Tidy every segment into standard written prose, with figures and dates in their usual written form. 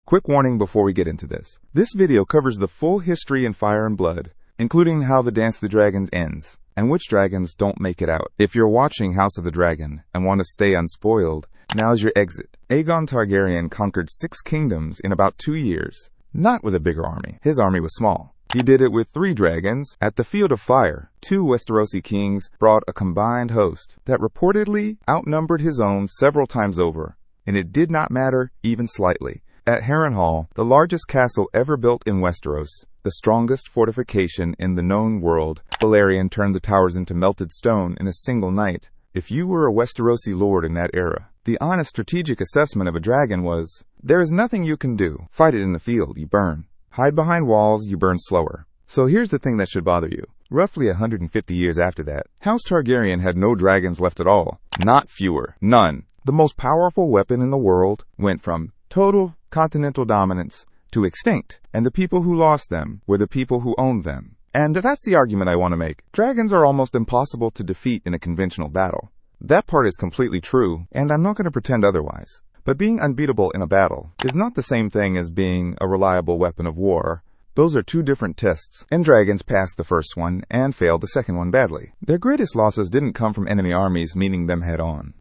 Quick warning before we get into this. This video covers the full history in Fire and Blood, including how the Dance of the Dragons ends, and which dragons don't make it out. If you're watching House of the Dragon and want to stay unspoiled, now's your exit. Aegon Targaryen conquered 6 kingdoms in about 2 years, not with a bigger army. His army was small. He did it with 3 dragons. At the Field of Fire, 2 Westerosi kings brought a combined host that reportedly outnumbered his own several times over, and it did not matter even slightly. At Harrenhal, the largest castle ever built in Westeros, the strongest fortification in the known world, Valerian turned the towers into melted stone in a single night. If you were a Westerosi lord in that era, the honest strategic assessment of a dragon was, there is nothing you can do. Fight it in the field, you burn. Hide behind walls, you burn slower. So here's the thing that should bother you. Roughly 150 years after that, House Targaryen had no dragons left at all. Not fewer. None. The most powerful weapon in the world went from total continental dominance to extinct, and the people who lost them were the people who owned them. And that's the argument I want to make. Dragons are almost impossible to defeat in a conventional battle. That part is completely true, and I'm not going to pretend otherwise. But being unbeatable in a battle is not the same thing as being a reliable weapon of war. Those are 2 different tests, and dragons passed the first one and failed the second one badly. Their greatest losses didn't come from enemy armies meeting them head on.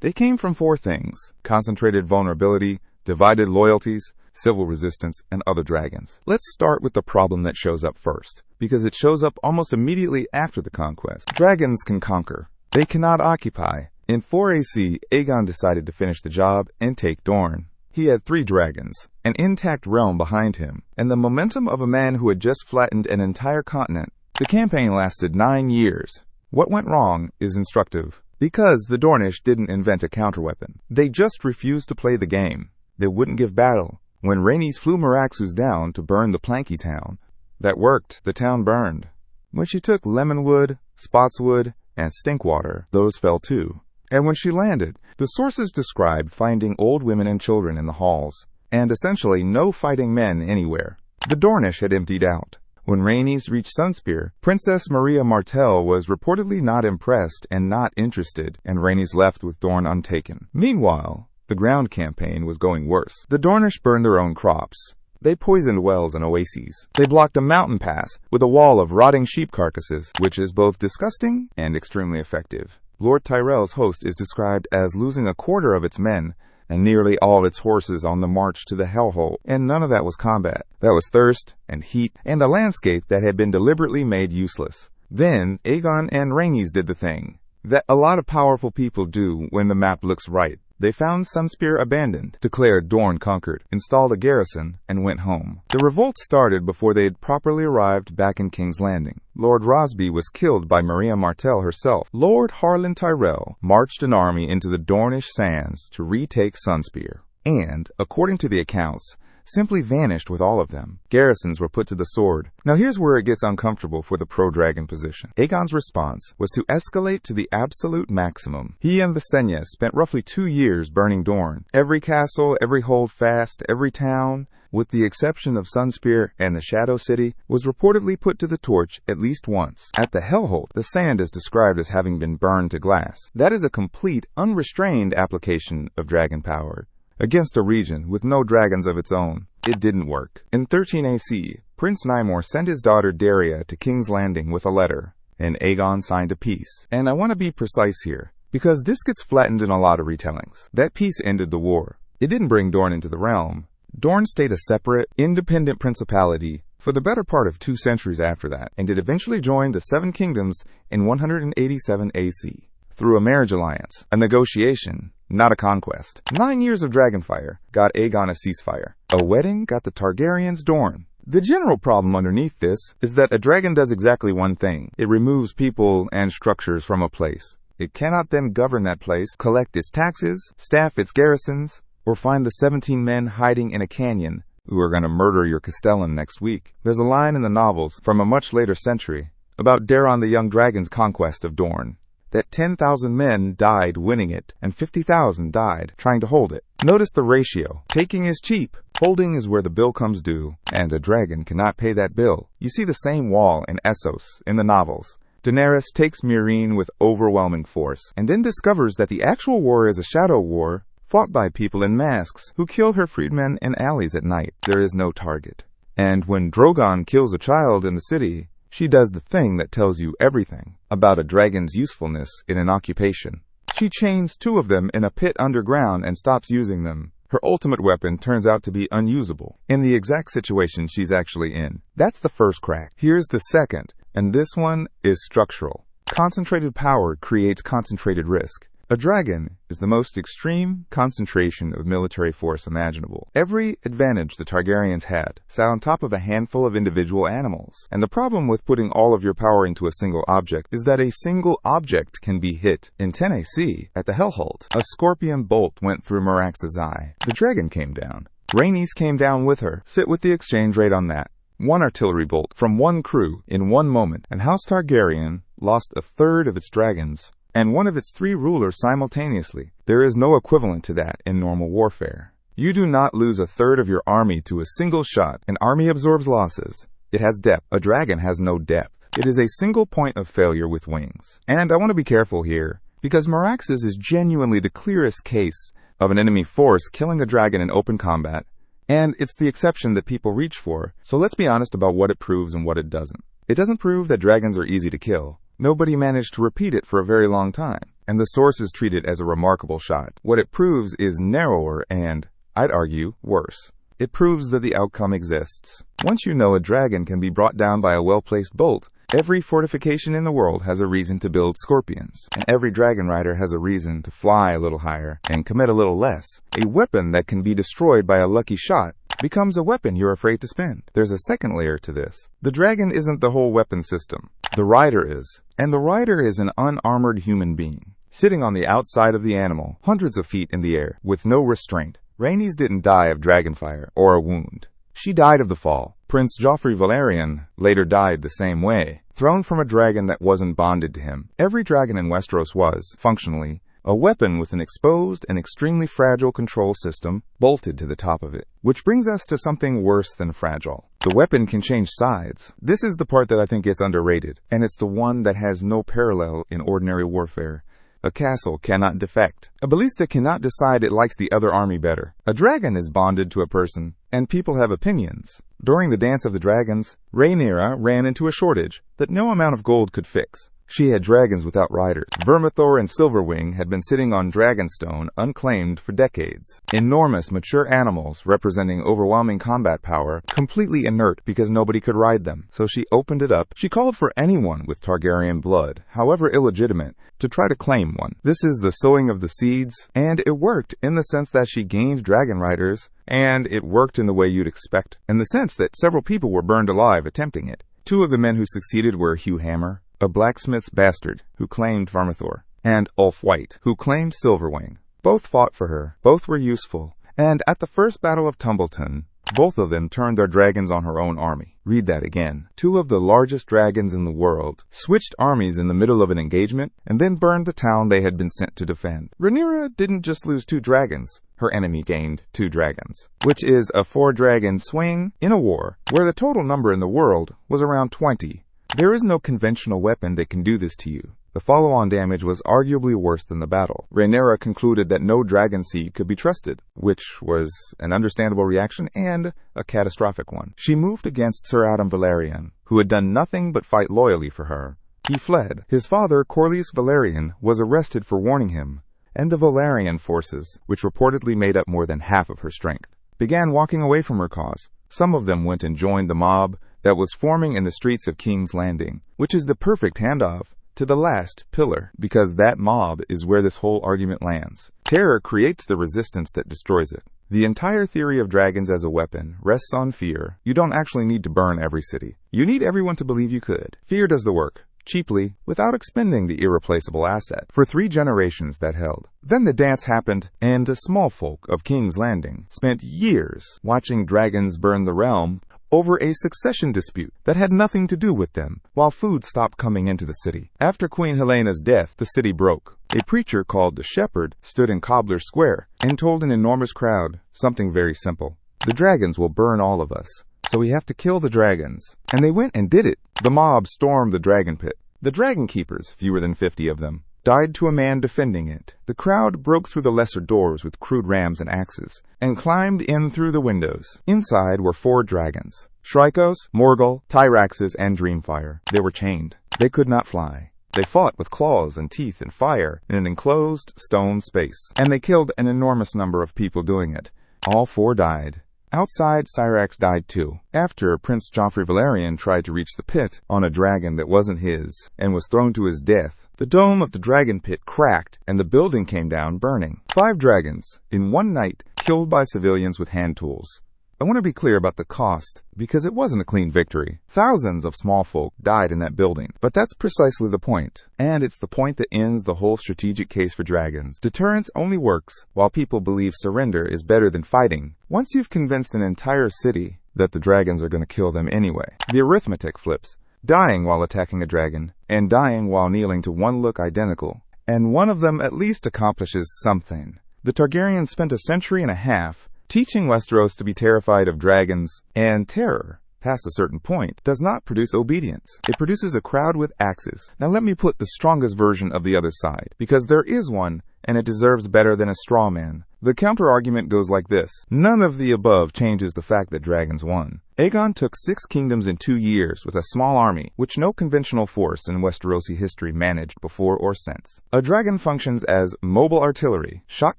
They came from 4 things: concentrated vulnerability, divided loyalties, civil resistance, and other dragons. Let's start with the problem that shows up first, because it shows up almost immediately after the conquest. Dragons can conquer. They cannot occupy. In 4 AC, Aegon decided to finish the job and take Dorne. He had 3 dragons, an intact realm behind him, and the momentum of a man who had just flattened an entire continent. The campaign lasted 9 years. What went wrong is instructive, because the Dornish didn't invent a counterweapon. They just refused to play the game. They wouldn't give battle. When Rhaenys flew Meraxes down to burn the Planky town, that worked. The town burned. When she took Lemonwood, Spotswood, and Stinkwater, those fell too. And when she landed, the sources described finding old women and children in the halls, and essentially no fighting men anywhere. The Dornish had emptied out. When Rhaenys reached Sunspear, Princess Maria Martell was reportedly not impressed and not interested, and Rhaenys left with Dorne untaken. Meanwhile, the ground campaign was going worse. The Dornish burned their own crops. They poisoned wells and oases. They blocked a mountain pass with a wall of rotting sheep carcasses, which is both disgusting and extremely effective. Lord Tyrell's host is described as losing a quarter of its men and nearly all its horses on the march to the hellhole, and none of that was combat. That was thirst and heat and a landscape that had been deliberately made useless. Then Aegon and Rhaenys did the thing that a lot of powerful people do when the map looks right. They found Sunspear abandoned, declared Dorne conquered, installed a garrison, and went home. The revolt started before they had properly arrived back in King's Landing. Lord Rosby was killed by Maria Martell herself. Lord Harlan Tyrell marched an army into the Dornish sands to retake Sunspear, and, according to the accounts, simply vanished with all of them. Garrisons were put to the sword. Now here's where it gets uncomfortable for the pro-dragon position. Aegon's response was to escalate to the absolute maximum. He and Visenya spent roughly 2 years burning Dorne. Every castle, every holdfast, every town, with the exception of Sunspear and the Shadow City, was reportedly put to the torch at least once. At the Hellhold, the sand is described as having been burned to glass. That is a complete, unrestrained application of dragon power against a region with no dragons of its own. It didn't work. In 13 AC, Prince Nymor sent his daughter Daria to King's Landing with a letter, and Aegon signed a peace. And I want to be precise here, because this gets flattened in a lot of retellings. That peace ended the war. It didn't bring Dorne into the realm. Dorne stayed a separate, independent principality for the better part of 2 centuries after that, and it eventually joined the 7 kingdoms in 187 AC. Through a marriage alliance, a negotiation, not a conquest. 9 years of dragonfire got Aegon a ceasefire. A wedding got the Targaryens Dorne. The general problem underneath this is that a dragon does exactly one thing. It removes people and structures from a place. It cannot then govern that place, collect its taxes, staff its garrisons, or find the 17 men hiding in a canyon who are going to murder your Castellan next week. There's a line in the novels from a much later century about Daeron the Young Dragon's conquest of Dorne, that 10,000 men died winning it, and 50,000 died trying to hold it. Notice the ratio. Taking is cheap. Holding is where the bill comes due, and a dragon cannot pay that bill. You see the same wall in Essos in the novels. Daenerys takes Meereen with overwhelming force, and then discovers that the actual war is a shadow war fought by people in masks who kill her freedmen in alleys at night. There is no target. And when Drogon kills a child in the city, she does the thing that tells you everything about a dragon's usefulness in an occupation. She chains 2 of them in a pit underground and stops using them. Her ultimate weapon turns out to be unusable in the exact situation she's actually in. That's the first crack. Here's the second, and this one is structural. Concentrated power creates concentrated risk. A dragon is the most extreme concentration of military force imaginable. Every advantage the Targaryens had sat on top of a handful of individual animals. And the problem with putting all of your power into a single object is that a single object can be hit. In 10 AC, at the Hellholt, a scorpion bolt went through Meraxes' eye. The dragon came down. Rhaenys came down with her. Sit with the exchange rate on that. 1 artillery bolt from 1 crew in 1 moment, and House Targaryen lost a third of its dragons and 1 of its 3 rulers simultaneously. There is no equivalent to that in normal warfare. You do not lose a third of your army to a single shot. An army absorbs losses. It has depth. A dragon has no depth. It is a single point of failure with wings. And I want to be careful here, because Meraxes is genuinely the clearest case of an enemy force killing a dragon in open combat, and it's the exception that people reach for. So let's be honest about what it proves and what it doesn't. It doesn't prove that dragons are easy to kill. Nobody managed to repeat it for a very long time, and the sources treat it as a remarkable shot. What it proves is narrower and, I'd argue, worse. It proves that the outcome exists. Once you know a dragon can be brought down by a well-placed bolt, every fortification in the world has a reason to build scorpions, and every dragon rider has a reason to fly a little higher and commit a little less. A weapon that can be destroyed by a lucky shot becomes a weapon you're afraid to spend. There's a second layer to this. The dragon isn't the whole weapon system. The rider is. And the rider is an unarmored human being, sitting on the outside of the animal, hundreds of feet in the air, with no restraint. Rhaenys didn't die of dragonfire or a wound. She died of the fall. Prince Joffrey Valerian later died the same way, thrown from a dragon that wasn't bonded to him. Every dragon in Westeros was, functionally, a weapon with an exposed and extremely fragile control system bolted to the top of it. Which brings us to something worse than fragile. The weapon can change sides. This is the part that I think gets underrated, and it's the one that has no parallel in ordinary warfare. A castle cannot defect. A ballista cannot decide it likes the other army better. A dragon is bonded to a person, and people have opinions. During the Dance of the Dragons, Rhaenyra ran into a shortage that no amount of gold could fix. She had dragons without riders. Vermithor and Silverwing had been sitting on Dragonstone unclaimed for decades. Enormous, mature animals representing overwhelming combat power, completely inert because nobody could ride them. So she opened it up. She called for anyone with Targaryen blood, however illegitimate, to try to claim one. This is the sowing of the seeds, and it worked in the sense that she gained dragon riders, and it worked in the way you'd expect, in the sense that several people were burned alive attempting it. 2 of the men who succeeded were Hugh Hammer, a blacksmith's bastard who claimed Vermithor, and Ulf White, who claimed Silverwing. Both fought for her, both were useful, and at the first battle of Tumbleton, both of them turned their dragons on her own army. Read that again. 2 of the largest dragons in the world switched armies in the middle of an engagement and then burned the town they had been sent to defend. Rhaenyra didn't just lose 2 dragons. Her enemy gained 2 dragons, which is a 4-dragon swing in a war where the total number in the world was around 20. There is no conventional weapon that can do this to you. The follow-on damage was arguably worse than the battle. Rhaenyra concluded that no dragon seed could be trusted, which was an understandable reaction and a catastrophic one. She moved against Sir Adam Valerian, who had done nothing but fight loyally for her. He fled. His father, Corlys Valerian, was arrested for warning him, and the Valerian forces, which reportedly made up more than half of her strength, began walking away from her cause. Some of them went and joined the mob that was forming in the streets of King's Landing, which is the perfect handoff to the last pillar, because that mob is where this whole argument lands. Terror creates the resistance that destroys it. The entire theory of dragons as a weapon rests on fear. You don't actually need to burn every city. You need everyone to believe you could. Fear does the work, cheaply, without expending the irreplaceable asset. For 3 generations that held. Then the dance happened, and the small folk of King's Landing spent years watching dragons burn the realm over a succession dispute that had nothing to do with them, while food stopped coming into the city. After Queen Helena's death, the city broke. A preacher called the Shepherd stood in Cobbler Square and told an enormous crowd something very simple. The dragons will burn all of us, so we have to kill the dragons. And they went and did it. The mob stormed the Dragonpit. The dragon keepers, fewer than 50 of them, died to a man defending it. The crowd broke through the lesser doors with crude rams and axes, and climbed in through the windows. Inside were 4 dragons: Shrykos, Morgul, Tyraxes, and Dreamfire. They were chained. They could not fly. They fought with claws and teeth and fire in an enclosed stone space, and they killed an enormous number of people doing it. All 4 died. Outside, Syrax died too, after Prince Joffrey Valerian tried to reach the pit on a dragon that wasn't his, and was thrown to his death. The dome of the Dragonpit cracked, and the building came down burning. 5 dragons, in one night, killed by civilians with hand tools. I want to be clear about the cost, because it wasn't a clean victory. Thousands of small folk died in that building, but that's precisely the point. And it's the point that ends the whole strategic case for dragons. Deterrence only works while people believe surrender is better than fighting. Once you've convinced an entire city that the dragons are going to kill them anyway, the arithmetic flips. Dying while attacking a dragon, and dying while kneeling to one look identical, and one of them at least accomplishes something. The Targaryens spent a century and a half teaching Westeros to be terrified of dragons, and terror, past a certain point, does not produce obedience. It produces a crowd with axes. Now let me put the strongest version of the other side, because there is one, and it deserves better than a straw man. The counter-argument goes like this. None of the above changes the fact that dragons won. Aegon took 6 kingdoms in 2 years with a small army, which no conventional force in Westerosi history managed before or since. A dragon functions as mobile artillery, shock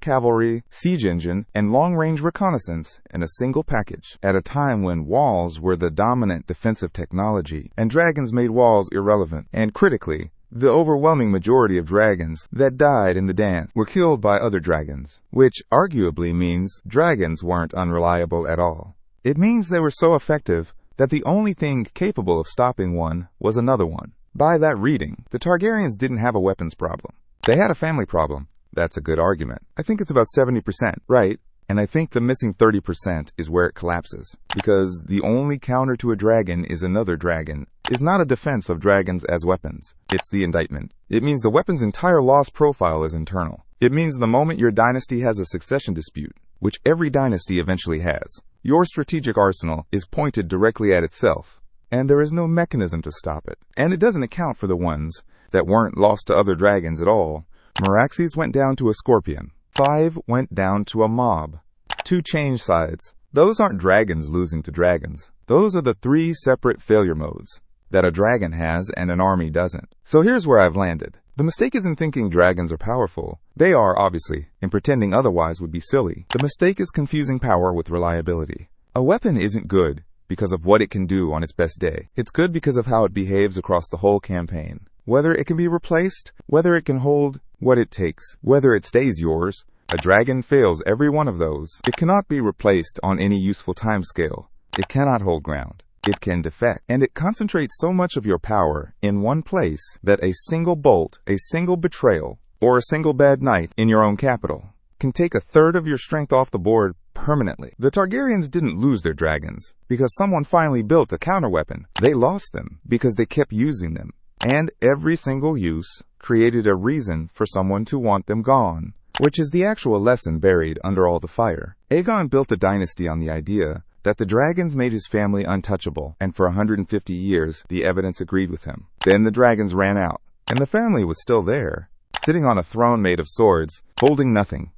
cavalry, siege engine, and long-range reconnaissance in a single package, at a time when walls were the dominant defensive technology, and dragons made walls irrelevant. And critically, the overwhelming majority of dragons that died in the dance were killed by other dragons, which arguably means dragons weren't unreliable at all. It means they were so effective that the only thing capable of stopping one was another one. By that reading, the Targaryens didn't have a weapons problem. They had a family problem. That's a good argument. I think it's about 70%, right? And I think the missing 30% is where it collapses. Because the only counter to a dragon is another dragon is not a defense of dragons as weapons. It's the indictment. It means the weapon's entire loss profile is internal. It means the moment your dynasty has a succession dispute, which every dynasty eventually has, your strategic arsenal is pointed directly at itself, and there is no mechanism to stop it. And it doesn't account for the ones that weren't lost to other dragons at all. Meraxes went down to a scorpion. 5 went down to a mob. 2 changed sides. Those aren't dragons losing to dragons. Those are the 3 separate failure modes that a dragon has and an army doesn't. So here's where I've landed. The mistake isn't thinking dragons are powerful. They are, obviously, and pretending otherwise would be silly. The mistake is confusing power with reliability. A weapon isn't good because of what it can do on its best day. It's good because of how it behaves across the whole campaign. Whether it can be replaced, whether it can hold what it takes, whether it stays yours. A dragon fails every one of those. It cannot be replaced on any useful timescale. It cannot hold ground. It can defect. And it concentrates so much of your power in one place that a single bolt, a single betrayal, or a single bad night in your own capital can take a third of your strength off the board permanently. The Targaryens didn't lose their dragons because someone finally built a counterweapon. They lost them because they kept using them. And every single use created a reason for someone to want them gone, which is the actual lesson buried under all the fire. Aegon built a dynasty on the idea that the dragons made his family untouchable, and for 150 years, the evidence agreed with him. Then the dragons ran out, and the family was still there, sitting on a throne made of swords, holding nothing.